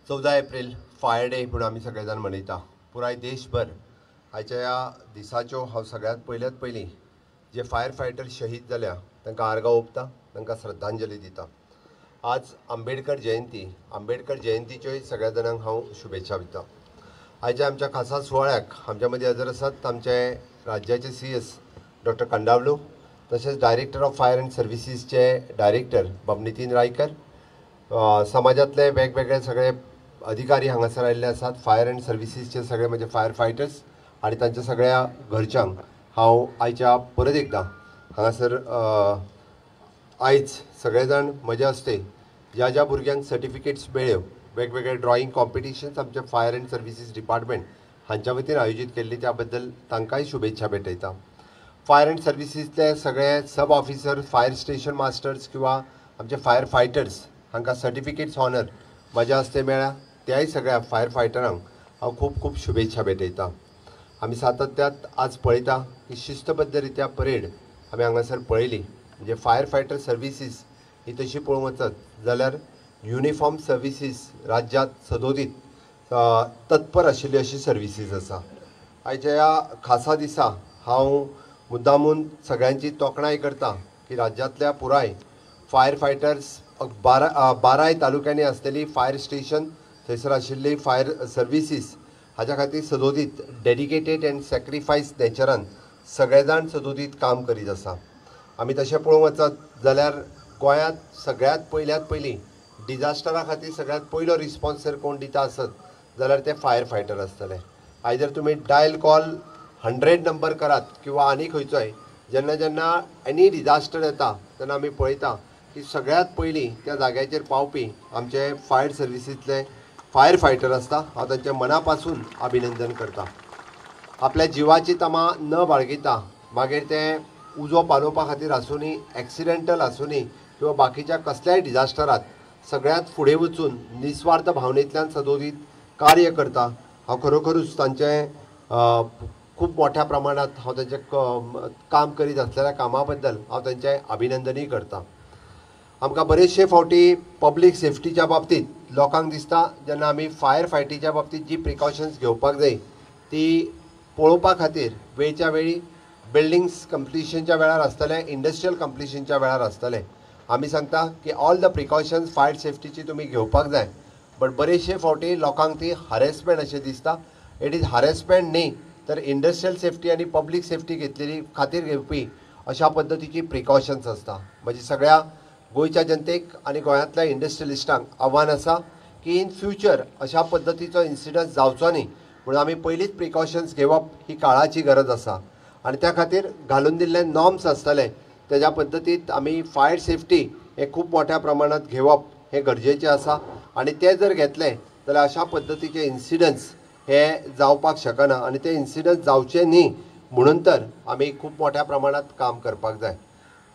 14 April fire day म्हणून आमी सगळे जाण मनयता. पुराय देशभर आयच्या ह्या दिसाच्यो हांव सगळ्यात पयलीं जे फायर फायटर शहीद जाल्या तांकां आर्गां ओंपता, तांकां श्रद्धांजली दिता. आज आंबेडकर जयंतीच्योय सगळ्या जाणांक हांव शुभेच्छा दिता. आयच्या आमच्या खासा सुवाळ्याक आमच्या मदीं हजर आसात आमचे राज्याचे CS डॉक्टर कंडावलो, तशेंच डायरेक्टर ऑफ फायर अँड सर्विसीसचे डायरेक्टर बाब नितीन रायकर, समाजातले वेगवेगळे सगळे अधिकारी हांगासर आयिल्ले आसात. फायर अँड सर्विसीसचे सगळे म्हणजे फायर फायटर्स आनी तांच्या सगळ्या घरच्यांक हांव आयच्या परत एकदां हांगासर आयज सगळे जाण म्हजे हस्ते ज्या भुरग्यांक सर्टिफिकेट्स मेळ्ळ्यो, वेगवेगळे ड्रॉइंग कॉम्पिटिशन्स आमचे फायर अँड सर्विसीस डिपार्टमेंट हांच्या वतीन आयोजीत केल्ली त्या बद्दल तांकांय शुभेच्छा भेटयता. फायर अँड सर्विसीसचे सगळे सब ऑफिसर, फायर स्टेशन मास्टर्स किंवा आमचे फायर फायटर्स हांकां सर्टिफिकेट्स ऑनर म्हज्या हस्ते मेळ्ळ्या. त्याय सगळ्या फायर फायटरांक हांव खूब खूब शुभेच्छा भेटयता. आमी सातत्यात आज पळयता की शिस्तबद्ध रित्या परेड आमी हांगासर पळयली. म्हणजे फायर फायटर सर्विसीस ही तशी पळोवंक वचत जाल्यार युनिफॉर्म सर्विसीस राज्यांत सदोदीत तत्पर आशिल्ली अशी सर्विसीस आसा. आयच्या ह्या खासा दिसा हांव मुद्दामून सगळ्यांची तोखणाय करता की राज्यांतल्या पुराय फायर फायटर्स 12 तालुक्यांनी आसलेली फायर स्टेशन, थंयसर आशिल्ली फायर सर्विसीस हाच्या खातीर सदोदीत डेडिकेटेड अँड सॅक्रिफायस नेचरान सगळे जाण सदोदीत काम करीत आसा. आमी तशें पळोवंक वचत जाल्यार गोंयांत सगळ्यात पयलीं डिजास्टरा खातीर सगळ्यात पयलो रिस्पॉन्स जर कोण दिता आसत जाल्यार ते फायर फायटर आसतले. आयदर तुमी डायल कॉल 100 नंबर करात किंवा आनी खंयचोय, जेन्ना एनी डिजास्टर येता तेन्ना आमी पळयता की सगळ्यात पयलीं त्या जाग्याचेर पावपी आमचे फायर सर्विसींतले फायर फायटर आसता. हांव तांचे मना पासून अभिनंदन करता. आपल्या जिवाची तमा न बाळगिता मागीर ते उजो पालोवपा खातीर आसुनी, एक्सिडेंटल आसुनी किंवा बाकीच्या कसल्याय डिजास्टरात सगळ्यात फुडें वचून निस्वार्थ भावनेंतल्यान सदोदीत कार्य करता. हांव खरोखरूच तांचे खूब मोठ्या प्रमाणात हांव तांचे काम करीत आसलेल्या कामा बद्दल हांव तांचें अभिनंदनूय करता. आमकां बरेचशे फावटी पब्लीक सेफ्टीच्या बाबतींत लोकांक दिसता जेन्ना आमी फायर फायटीच्या बाबतींत जी प्रिकॉशन्स घेवपाक जाय ती पळोवपा खातीर वेळच्या वेळी बिल्डिंग्स कंप्लिशनच्या वेळार आसतले, इंडस्ट्रियल कंप्लिशनच्या वेळार आसतले. आमी सांगता की ऑल द प्रिकॉशन्स फायर सेफ्टीची तुमी घेवपाक जाय, बट बरेचशे फावटी लोकांक ती हॅरेसमेंट अशें दिसता. इट इज हॅरेसमेंट न्ही तर इंडस्ट्रियल सेफ्टी आनी पब्लीक सेफ्टी घेतलेली खातीर घेवपी अशा पद्दतीची प्रिकॉशन्स आसता. म्हजी सगळ्या गोंयच्या जनतेक आनी गोंयांतल्या इंडस्ट्रियलिस्टांक आव्हान आसा की इन फ्युचर अशा पद्दतीचो इन्सिडंट जावचो न्ही म्हणून आमी पयलींच प्रिकॉशन्स घेवप ही काळाची गरज आसा. आनी त्या खातीर घालून दिल्ले नॉर्म्स आसतले तेज्या पद्दतींत आमी फायर सेफ्टी हे खूब मोठ्या प्रमाणांत घेवप हे गरजेचें आसा. आनी ते जर घेतले जाल्यार अशा पद्दतीचे इन्सिडंट्स हे जावपाक शकना आनी ते इन्सिडंट्स जावचे न्ही म्हणून तर आमी खूब मोठ्या प्रमाणांत काम करपाक जाय.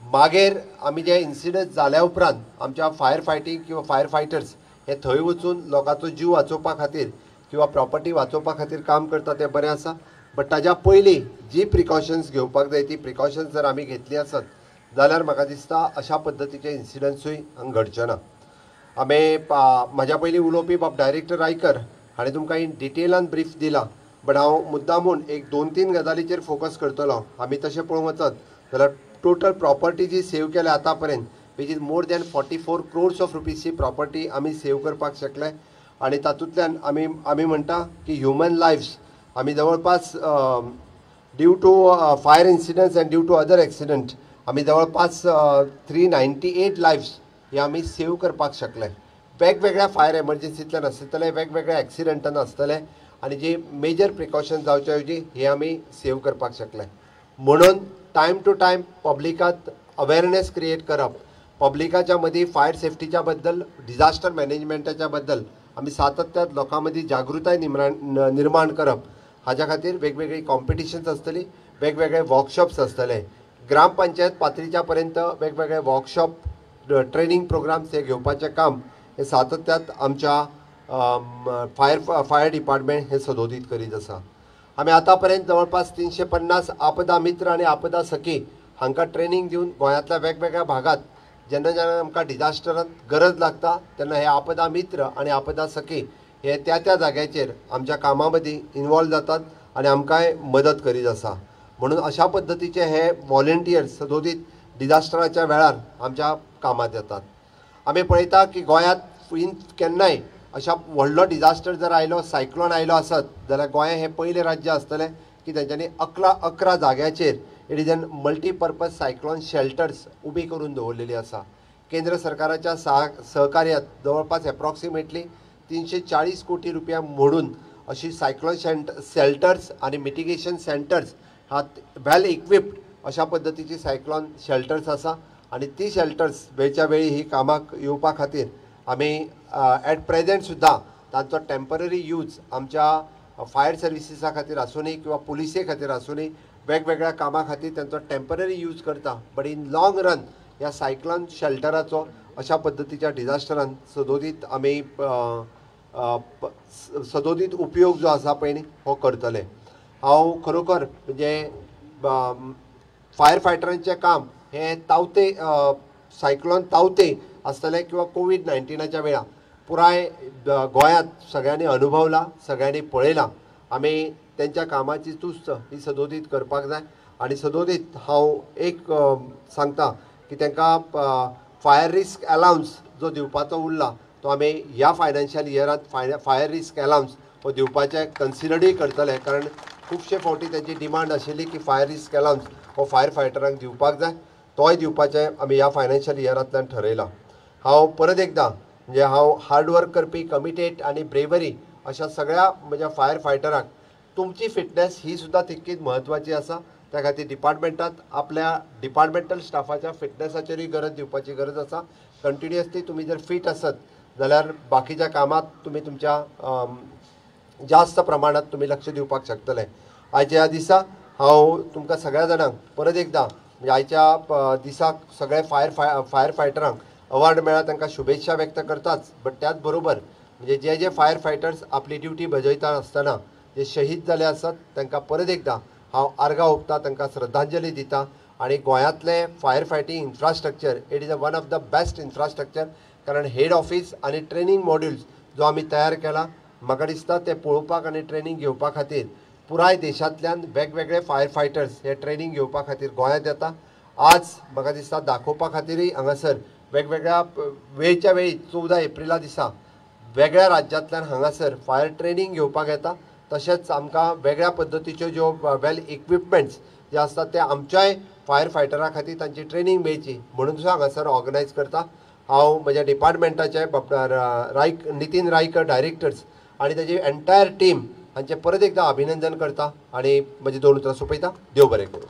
मागीर आमी जे इन्सिडंट जाल्या उपरांत आमच्या फायर फायटींग किंवा फायर फायटर्स हे थंय वचून लोकांचो जीव वाचोवपा खातीर किंवा प्रॉपर्टी वाचोवपा खातीर काम करता तें बरें आसा. बट ताज्या पयलीं जी प्रिकॉशन्स घेवपाक जाय ती प्रिकॉशन्स जर आमी घेतली आसत जाल्यार म्हाका दिसता अशा पद्दतीचे इन्सिडंट्सूय हांगा घडचे ना. आमी म्हाज्या पयलीं उलोवपी बाब डायरेक्टर रायकर हाणें तुमकां इन डिटेलान ब्रीफ दिला, बट हांव मुद्दामून एक 2-3 गजालीचेर फोकस करतलो. आमी तशें पळोवंक वचत जाल्यार टोटल प्रॉपर्टी जी सेव केल्या आतां पर्यंत which is more than 44 crores of रुपीजची प्रॉपर्टी आमी सेव करपाक शकले. आनी तातूंतल्यान आमी म्हणटा की ह्युमन लायफ्स आमी जवळपास due to fire incidents and due to other accident आमी जवळपास 398 लायफ्स हे आमी सेव करपाक शकले. वेगवेगळ्या फायर एमर्जन्सींतल्यान आसतले, वेगवेगळ्या एक्सिडंटान आसतले आनी जी मेजर प्रिकॉशन जावचे ऐवजी हे आमी सेव करपाक शकले. म्हणून टायम टू टायम पब्लिकांत अवेरनेस क्रिएट करप, पब्लिकाच्या मदीं फायर सेफ्टीच्या बद्दल, डिजास्टर मॅनेजमेंटाच्या बद्दल आमी सातत्यात लोकां मदीं जागृताय निर्माण करप. हाच्या खातीर वेगवेगळी कॉम्पिटिशन्स आसतली, वेगवेगळे वर्कशॉप्स आसतले. ग्रामपंचायत पातळीच्या पर्यंत वेगवेगळे वर्कशॉप, ट्रेनिंग प्रोग्राम्स हे घेवपाचें काम हे सातत्यात आमच्या फायर डिपार्टमेंट हे सदोदीत करीत आसा. आमी आतां पर्यंत जवळपास 350 आपदा मित्र आनी आपदा सखी हांकां ट्रेनिंग दिवन गोंयांतल्या वेगवेगळ्या भागात जेन्ना आमकां डिजास्टरांत गरज लागता तेन्ना हे आपदा मित्र आनी आपदा सखी हे त्या जाग्याचेर आमच्या कामा मदीं इन्वॉल्व जातात आनी आमकांय मदत करीत आसा. म्हणून अशा पद्दतीचे हे व्हॉलंटियर्स सदोदीत डिजास्टराच्या वेळार आमच्या कामात येतात. आमी पळयता की गोंयांत केन्नाय अशा व्हडलो डिजास्टर जर आयलो, सायक्लोन आयलो आसत जाल्यार गोंय हे पयलें राज्य आसतलें की तेंच्यांनी 11 जाग्याचेर it is an multipurpose cyclone shelters उबी करून दवरलेली आसा. केंद्र सरकाराच्या सहकार्यात जवळपास एप्रॉक्सिमेटली 340 कोटी रुपया मोडून अशी सायक्लोन शेल्टर्स आणि मिटिगेशन सेंटर्स हा वेल इक्विप्ड अशा पद्दतीची सायक्लोन शेल्टर्स आसा आणि ती शेल्टर्स वेळच्या वेळी ही कामाक येवपा खातीर आमी एट प्रेझेंट सुद्दां तांचो टेम्पररी यूज आमच्या फायर सर्विसीसा खातीर आसूनी किंवा पुलिसे खातीर आसूनी वेगवेगळ्या कामां खातीर तांचो टेम्पररी यूज करता. बट इन लॉंग रन ह्या सायक्लोन शेल्टराचो अशा पद्दतीच्या डिजास्टरान सदोदीत आमी सदोदीत उपयोग जो आसा पळय न्ही हो करतले. हांव खरोखर म्हणजे फायर फायटरांचें काम हे तावते सायक्लोन तावते आसतलें किंवा कोविड-19च्या वेळा पुराय गोंयांत सगळ्यांनी अनुभवला, सगळ्यांनी पळयला. आमी त्यांच्या कामाची तुस्त ही सदोदीत करपाक जाय आनी सदोदीत हांव एक सांगता की तांकां फायर रिस्क अलावन्स जो दिवपाचो उरला तो आमी ह्या फायनान्शियल इयरांत फायर रिस्क अलावन्स हो दिवपाचें कन्सिडरूय करतले. कारण खुबशे फावटी तांची डिमांड आशिल्ली की फायर रिस्क अलावन्स हो फायर फायटरांक दिवपाक जाय, तोय दिवपाचें आमी ह्या फायनान्शियल इयरांतल्यान ठरयलां. हांव परत एकदां म्हणजे हांव हार्डवर्क करपी, कमिटेड आनी ब्रेवरी अशा सगळ्या म्हज्या फायर फायटरांक तुमची फिटनेस ही सुद्दां तितकीच म्हत्वाची आसा. त्या खातीर डिपार्टमेंटांत आपल्या डिपार्टमेंटल स्टाफाच्या फिटनेसाचेरूय दिवपाची गरज आसा. कंटिन्युअसली तुमी जर फीट आसत जाल्यार बाकीच्या कामात तुमी तुमच्या जास्त प्रमाणात तुमी लक्ष दिवपाक शकतले. आयच्या ह्या दिसा हांव तुमकां सगळ्या जाणांक परत एकदां म्हणजे आयच्या दिसाक सगळे फायर फायटरांक अवॉर्ड मेळ्ळा तांकां शुभेच्छा व्यक्त करताच. बट त्याच बरोबर म्हणजे जे फायर फायटर्स आपली ड्युटी बजयता आसतना जे शहीद जाले आसात तांकां परत एकदां हांव आर्गां ओंपता, तांकां श्रद्धांजली दिता. आणि गोंयांतले fire fighting infrastructure it is one of the best infrastructure. कारण हेड ऑफिस आणि ट्रेनिंग मॉड्यूल्स जो आमी तयार केला म्हाका दिसता ते पळोवपाक आनी ट्रेनिंग घेवपा खातीर पुराय देशांतल्यान वेगवेगळे फायर फायटर्स हे ट्रेनिंग घेवपा खातीर गोंयांत येता. आज म्हाका दिसता दाखोवपा खातीरय हांगासर वेगवेगळ्या वेळच्या वेळी 14 एप्रिला दिसा वेगळ्या राज्यांतल्यान हांगासर फायर ट्रेनिंग घेवपाक येता. तशेंच आमकां वेगळ्या पद्दतीच्यो ज्यो वेल इक्विपमेंट्स जे आसतात ते आमच्याय फायर फायटरां खातीर तांची ट्रेनिंग मेळची म्हणून सुद्दां हांगासर ऑर्गनायज करता. हांव म्हज्या डिपार्टमेंटाचे नितीन रायकर डायरेक्टर्स आनी ताजी एंटायर टीम हांचे परत एकदां अभिनंदन करता आनी म्हजी 2 उतरां सोंपयता. देव बरें करूं.